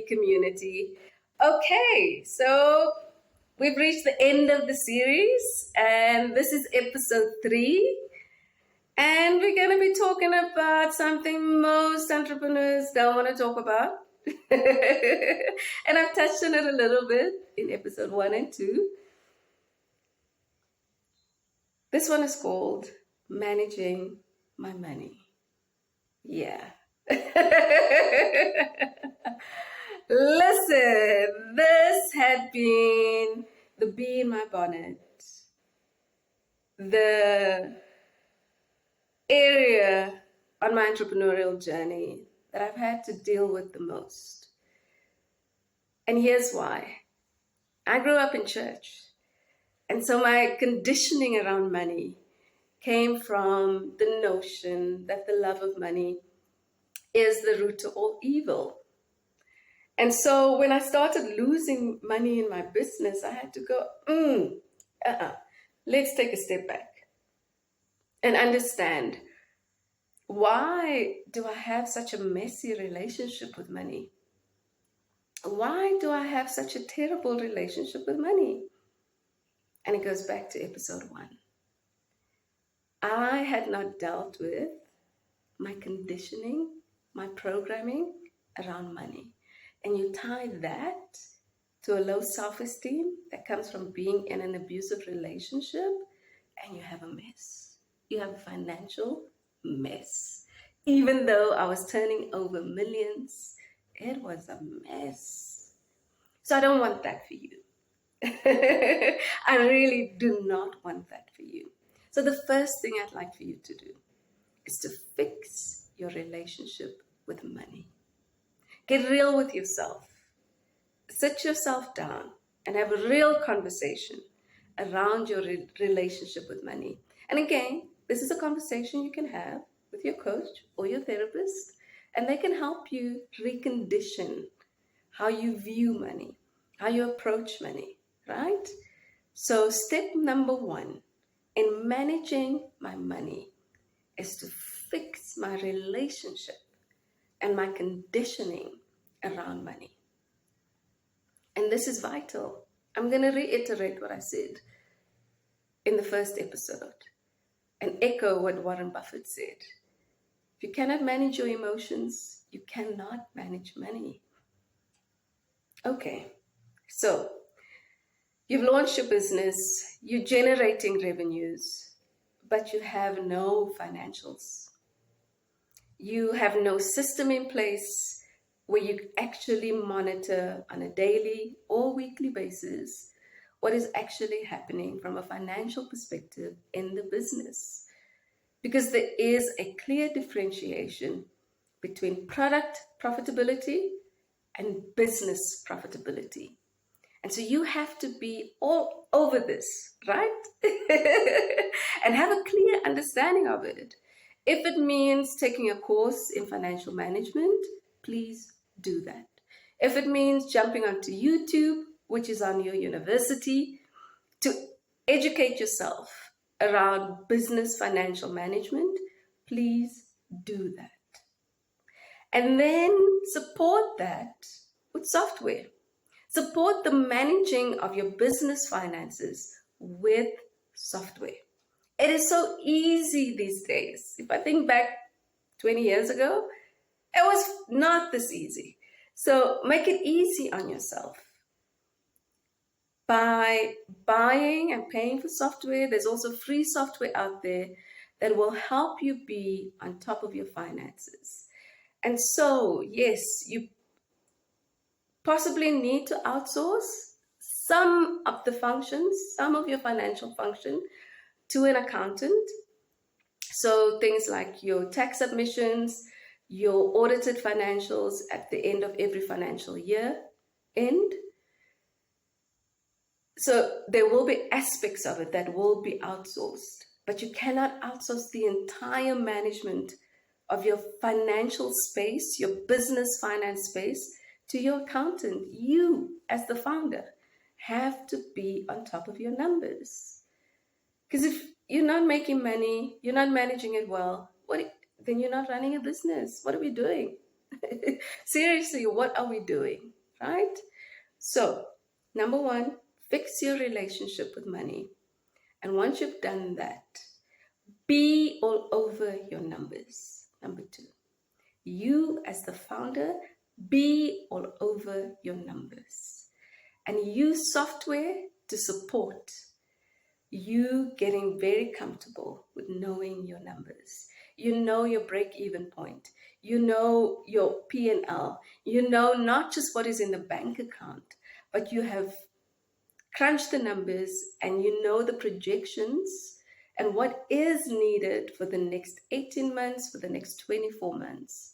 community. Okay, so we've reached the end of the series, and this is episode 3. And we're going to be talking about something most entrepreneurs don't want to talk about. And I've touched on it a little bit in episode 1 and 2. This one is called Managing My Money. Yeah. Listen, this had been the bee in my bonnet, the area on my entrepreneurial journey that I've had to deal with the most. And here's why. I grew up in church, and so my conditioning around money came from the notion that the love of money is the root to all evil. And so when I started losing money in my business, I had to go, let's take a step back and understand, why do I have such a messy relationship with money? Why do I have such a terrible relationship with money? And it goes back to episode 1. I had not dealt with my conditioning, my programming around money. And you tie that to a low self-esteem that comes from being in an abusive relationship, and you have a mess. You have a financial mess. Even though I was turning over millions, it was a mess. So I don't want that for you. I really do not want that for you. So the first thing I'd like for you to do is to fix your relationship with money. Get real with yourself. Sit yourself down and have a real conversation around your relationship with money. And again, this is a conversation you can have with your coach or your therapist, and they can help you recondition how you view money, how you approach money, right? So step number 1 in managing my money is to fix my relationship and my conditioning around money. And this is vital. I'm going to reiterate what I said in the first episode and echo what Warren Buffett said. If you cannot manage your emotions, you cannot manage money. Okay, so you've launched your business, you're generating revenues, but you have no financials. You have no system in place where you actually monitor on a daily or weekly basis what is actually happening from a financial perspective in the business. Because there is a clear differentiation between product profitability and business profitability. And so you have to be all over this, right? And have a clear understanding of it. If it means taking a course in financial management, please do that. If it means jumping onto YouTube, which is on your university, to educate yourself around business financial management, please do that. And then support that with software. Support the managing of your business finances with software. It is so easy these days. If I think back 20 years ago, it was not this easy. So make it easy on yourself by buying and paying for software. There's also free software out there that will help you be on top of your finances. And so, yes, you possibly need to outsource some of the functions, some of your financial function, to an accountant. So things like your tax submissions, your audited financials at the end of every financial year end. So there will be aspects of it that will be outsourced, but you cannot outsource the entire management of your financial space, your business finance space, to your accountant. You, as the founder, have to be on top of your numbers. Because if you're not making money, you're not managing it well, then you're not running a business. What are we doing? Seriously, what are we doing, right? So, number one, fix your relationship with money. And once you've done that, be all over your numbers. Number two, you as the founder, be all over your numbers. And use software to support you getting very comfortable with knowing your numbers. You know your break-even point. You know your P&L. You know not just what is in the bank account, but you have crunched the numbers and you know the projections and what is needed for the next 18 months, for the next 24 months.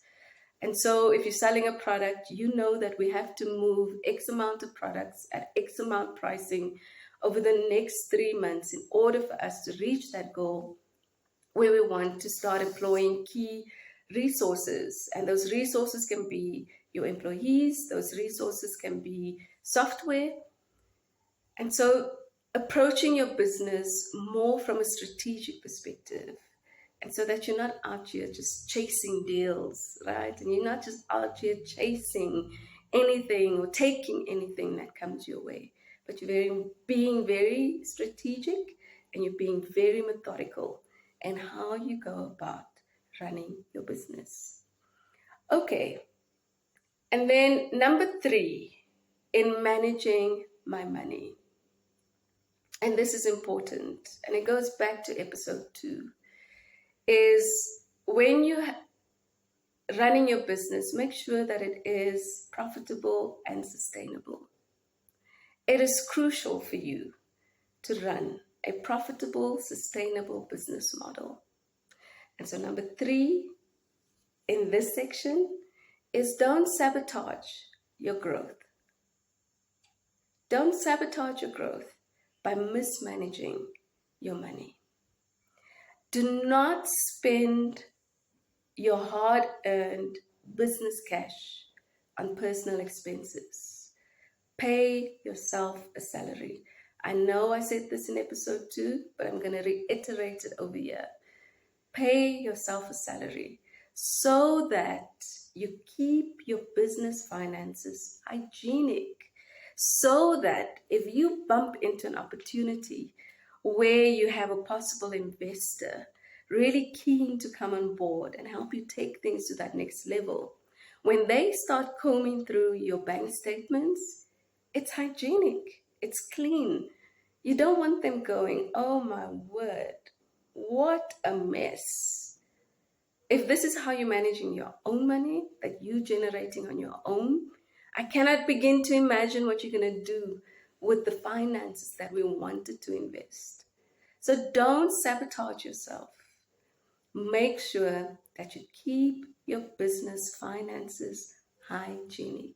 And so if you're selling a product, you know that we have to move X amount of products at X amount pricing over the next 3 months in order for us to reach that goal where we want to start employing key resources. And those resources can be your employees, those resources can be software. And so approaching your business more from a strategic perspective, and so that you're not out here just chasing deals, right? And you're not just out here chasing anything or taking anything that comes your way, but you're being very strategic and you're being very methodical in how you go about running your business. Okay. And then number 3, in managing my money. And this is important, and it goes back to episode 2, is when you running your business, make sure that it is profitable and sustainable. It is crucial for you to run a profitable, sustainable business model. And so number 3 in this section is don't sabotage your growth. Don't sabotage your growth by mismanaging your money. Do not spend your hard-earned business cash on personal expenses. Pay yourself a salary. I know I said this in episode 2, but I'm going to reiterate it over here. Pay yourself a salary so that you keep your business finances hygienic, so that if you bump into an opportunity where you have a possible investor really keen to come on board and help you take things to that next level, when they start combing through your bank statements, it's hygienic, it's clean. You don't want them going, oh my word, what a mess. If this is how you're managing your own money that you're generating on your own, I cannot begin to imagine what you're going to do with the finances that we wanted to invest. So don't sabotage yourself. Make sure that you keep your business finances hygienic.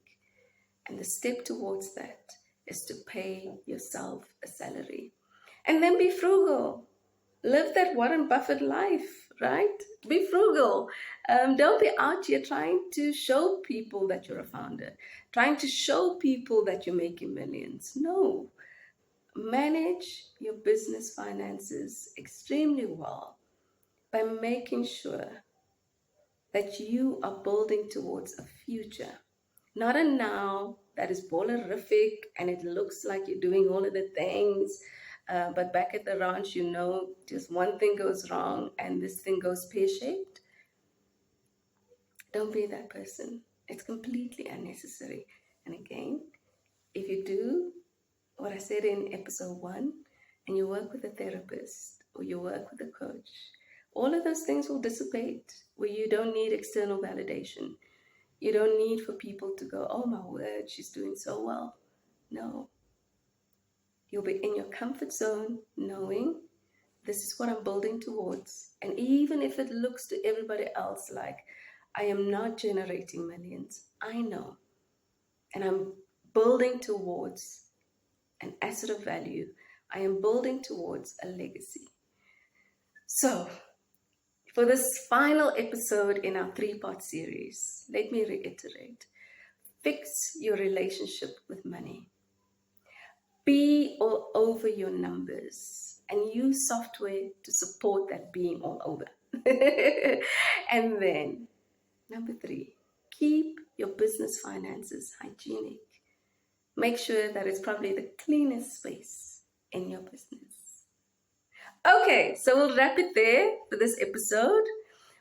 And the step towards that is to pay yourself a salary. And then be frugal. Live that Warren Buffett life, right? Be frugal. Don't be out here trying to show people that you're a founder, trying to show people that you're making millions. No. Manage your business finances extremely well by making sure that you are building towards a future, not a now that is ballerific and it looks like you're doing all of the things, but back at the ranch, you know, just one thing goes wrong and this thing goes pear-shaped. Don't be that person. It's completely unnecessary. And again, if you do what I said in episode 1 and you work with a therapist or you work with a coach, all of those things will dissipate where you don't need external validation. You don't need for people to go, oh my word, she's doing so well. No. You'll be in your comfort zone knowing this is what I'm building towards. And even if it looks to everybody else like I am not generating millions, I know. And I'm building towards an asset of value. I am building towards a legacy. So, for this final episode in our 3-part series, let me reiterate. Fix your relationship with money. Be all over your numbers and use software to support that being all over. And then, number 3, keep your business finances hygienic. Make sure that it's probably the cleanest space in your business. Okay, so we'll wrap it there for this episode.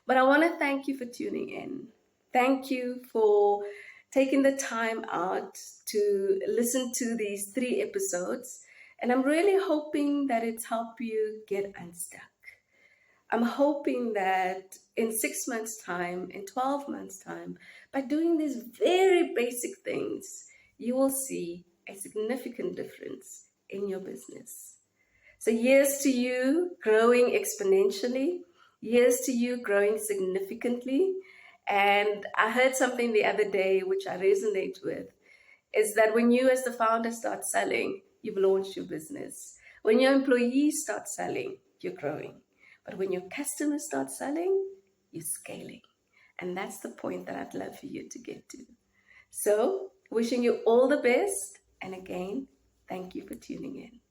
But I want to thank you for tuning in. Thank you for taking the time out to listen to these 3 episodes. And I'm really hoping that it's helped you get unstuck. I'm hoping that in 6 months' time, in 12 months' time, by doing these very basic things, you will see a significant difference in your business. So here's to you growing exponentially. Here's to you growing significantly. And I heard something the other day which I resonate with, is that when you as the founder start selling, you've launched your business. When your employees start selling, you're growing. But when your customers start selling, you're scaling. And that's the point that I'd love for you to get to. So, wishing you all the best. And again, thank you for tuning in.